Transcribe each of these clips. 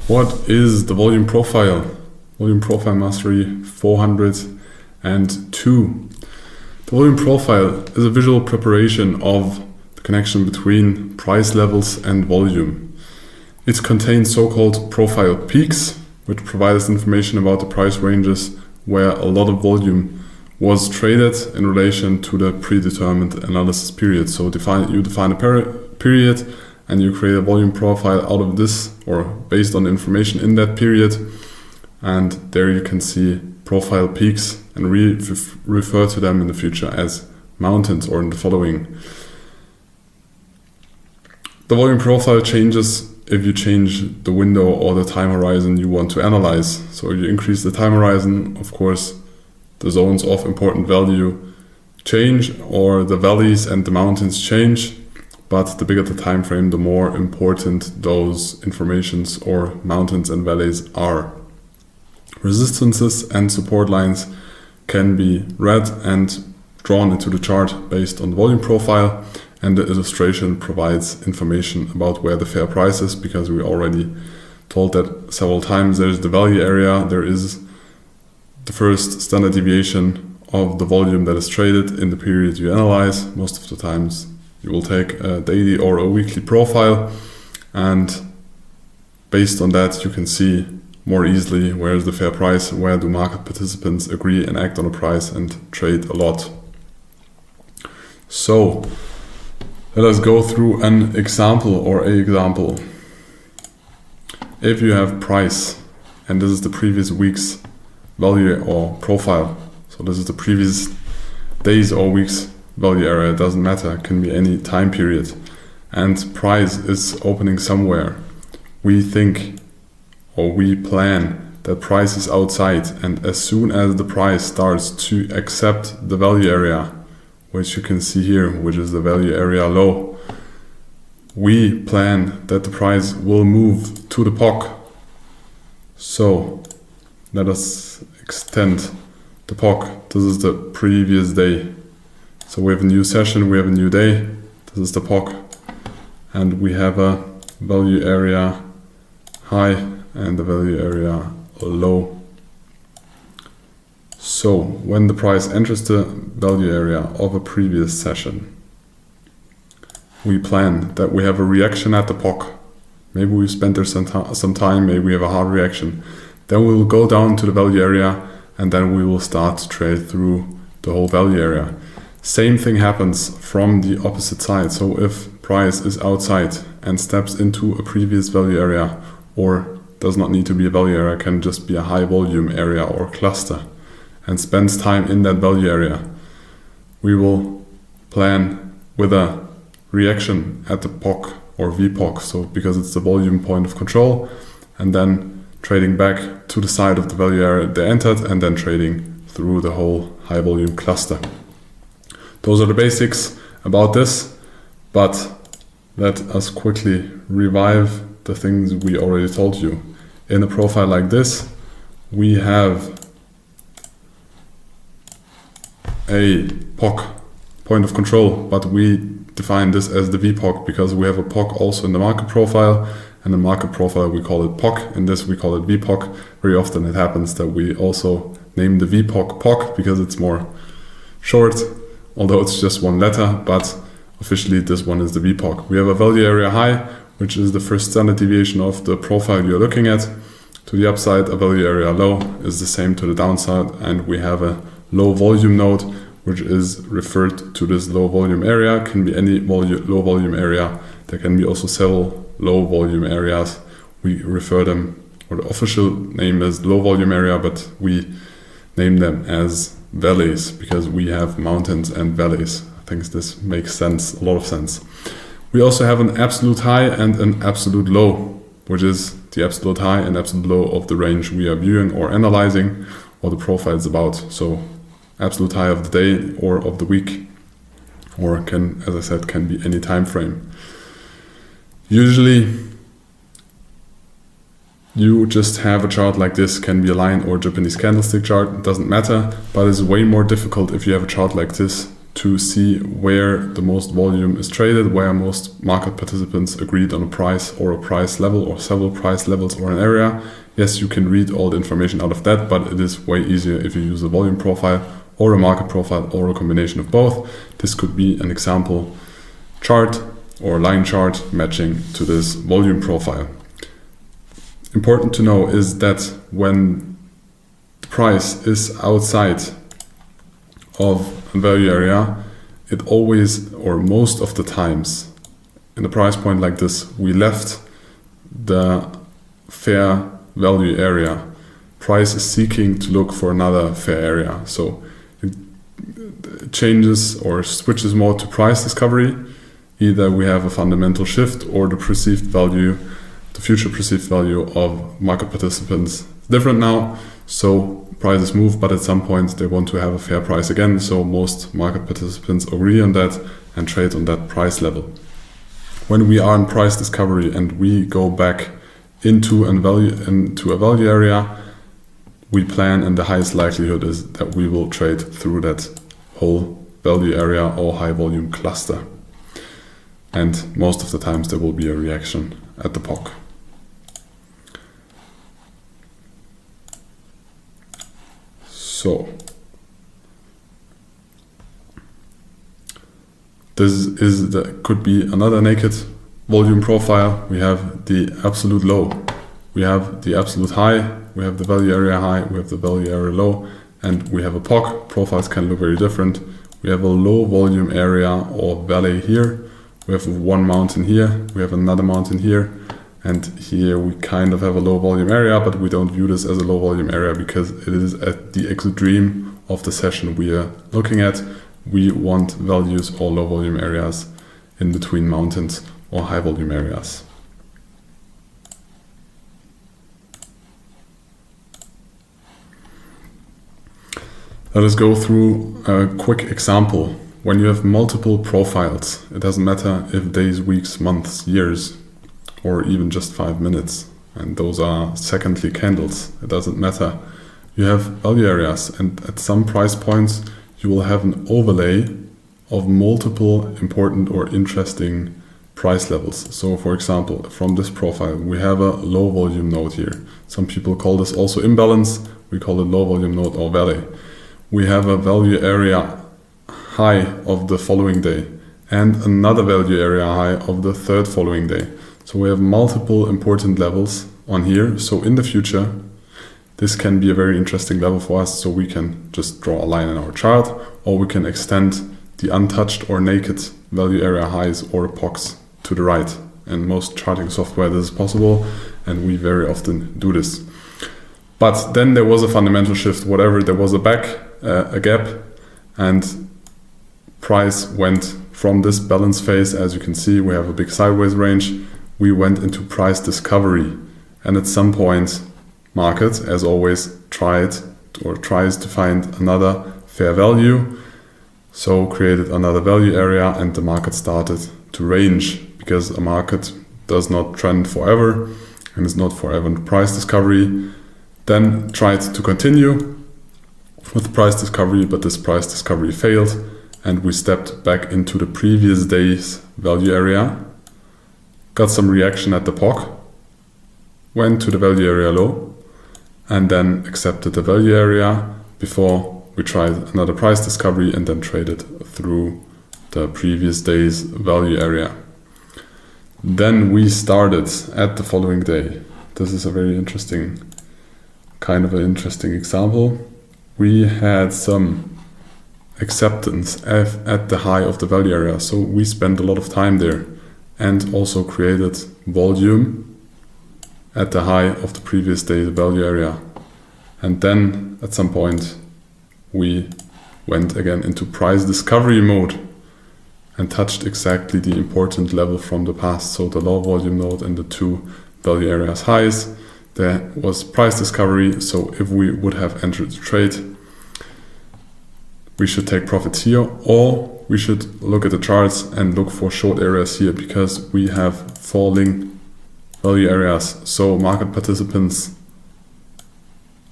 What is the volume profile? Volume profile mastery 402. The volume profile is a visual preparation of the connection between price levels and volume. It contains so-called profile peaks, which provide us information about the price ranges where a lot of volume was traded in relation to the predetermined analysis period. So you define a period and you create a volume profile out of this or based on the information in that period. And there you can see profile peaks and refer to them in the future as mountains or in the following. The volume profile changes if you change the window or the time horizon you want to analyze. So if you increase the time horizon, of course, the zones of important value change or the valleys and the mountains change. But the bigger the time frame, the more important those informations or mountains and valleys are. Resistances and support lines can be read and drawn into the chart based on the volume profile, and the illustration provides information about where the fair price is, because we already told that several times. There's the value area, there is the first standard deviation of the volume that is traded in the period you analyze. Most of the times you will take a daily or a weekly profile, and based on that you can see more easily where is the fair price, where do market participants agree and act on a price and trade a lot. So let us go through an example or a example. If you have price and this is the previous week's value or profile, so this is the previous days or weeks value area, it doesn't matter, it can be any time period, and price is opening somewhere, we think or we plan that price is outside, and as soon as the price starts to accept the value area, which you can see here, which is the value area low, we plan that the price will move to the POC. So let us extend the POC. This is the previous day. So we have a new session, we have a new day. This is the POC. And we have a value area high and the value area low. So when the price enters the value area of a previous session, we plan that we have a reaction at the POC. Maybe we spent there some time, maybe we have a hard reaction. Then we will go down to the value area and then we will start to trade through the whole value area. Same thing happens from the opposite side. So if price is outside and steps into a previous value area, or does not need to be a value area, can just be a high volume area or cluster, and spends time in that value area, we will plan with a reaction at the POC or VPOC, so because it's the volume point of control, and then trading back to the side of the value area they entered, and then trading through the whole high volume cluster. Those are the basics about this, but let us quickly revive the things we already told you. In a profile like this, we have a POC, point of control, but we define this as the VPOC because we have a POC also in the market profile, and in market profile we call it POC, in this we call it VPOC. Very often it happens that we also name the VPOC POC because it's more short, although it's just one letter, but officially this one is the VPOC. We have a value area high, which is the first standard deviation of the profile you're looking at. To the upside, a value area low is the same to the downside, and we have a low volume node, which is referred to this low volume area. Can be any low volume area. There can be also several low volume areas. We refer them, or the official name is low volume area, but we name them as valleys because we have mountains and valleys. I think this makes sense, a lot of sense. We also have an absolute high and an absolute low, which is the absolute high and absolute low of the range we are viewing or analyzing, what the profile is about. So absolute high of the day or of the week, or can, as I said, can be any time frame. Usually you just have a chart like this, can be a line or Japanese candlestick chart, it doesn't matter, but it's way more difficult if you have a chart like this to see where the most volume is traded, where most market participants agreed on a price or a price level or several price levels or an area. Yes, you can read all the information out of that, but it is way easier if you use a volume profile or a market profile or a combination of both. This could be an example chart or line chart matching to this volume profile. Important to know is that when the price is outside of a value area, it always, or most of the times, in a price point like this, we left the fair value area. Price is seeking to look for another fair area. So it changes or switches more to price discovery. Either we have a fundamental shift or the perceived value, the future perceived value of market participants is different now. So prices move, but at some point they want to have a fair price again. So most market participants agree on that and trade on that price level. When we are in price discovery and we go back into a value area, we plan, and the highest likelihood is that we will trade through that whole value area or high volume cluster. And most of the times there will be a reaction at the POC. So could be another naked volume profile. We have the absolute low, we have the absolute high, we have the value area high, we have the value area low, and we have a POC. Profiles can look very different. We have a low volume area or valley here. We have one mountain here, we have another mountain here, and here we kind of have a low volume area, but we don't view this as a low volume area because it is at the extreme of the session we are looking at. We want values or low volume areas in between mountains or high volume areas. Let us go through a quick example. When you have multiple profiles, it doesn't matter if days, weeks, months, years, or even just 5 minutes, and those are secondly candles, it doesn't matter. You have value areas, and at some price points you will have an overlay of multiple important or interesting price levels. So for example, from this profile we have a low volume node here. Some people call this also imbalance, we call it low volume node or valley. We have a value area high of the following day and another value area high of the third following day. So we have multiple important levels on here. So in the future, this can be a very interesting level for us. So we can just draw a line in our chart, or we can extend the untouched or naked value area highs or POCs to the right. In most charting software this is possible, and we very often do this. But then there was a fundamental shift, whatever, there was a gap, and price went from this balance phase. As you can see, we have a big sideways range. We went into price discovery, and at some point market, as always, tries to find another fair value, so created another value area, and the market started to range, because a market does not trend forever and is not forever in price discovery. Then tried to continue with price discovery, but this price discovery failed, and we stepped back into the previous day's value area, got some reaction at the POC, went to the value area low, and then accepted the value area before we tried another price discovery and then traded through the previous day's value area. Then we started at the following day. This is a very interesting, kind of an interesting example. We had some acceptance at the high of the value area, so we spent a lot of time there and also created volume at the high of the previous day's value area. And then at some point we went again into price discovery mode and touched exactly the important level from the past, so the low volume node and the two value areas highs. There was price discovery, so if we would have entered the trade, we should take profits here, or we should look at the charts and look for short areas here, because we have falling value areas. So market participants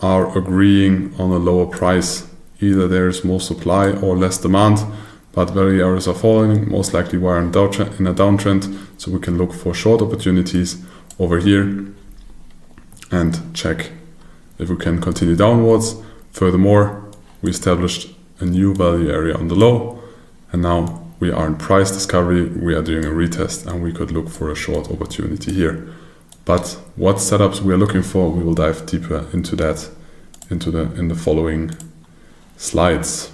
are agreeing on a lower price. Either there is more supply or less demand. but value areas are falling. Most likely we are in a downtrend, so we can look for short opportunities over here and check if we can continue downwards. Furthermore, we established a new value area on the low, and now we are in price discovery. We are doing a retest, and we could look for a short opportunity here. But what setups we are looking for, we will dive deeper into that in the following slides.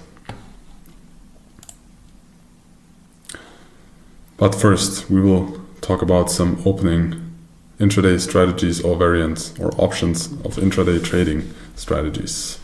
But first, we will talk about some opening intraday strategies or variants or options of intraday trading strategies.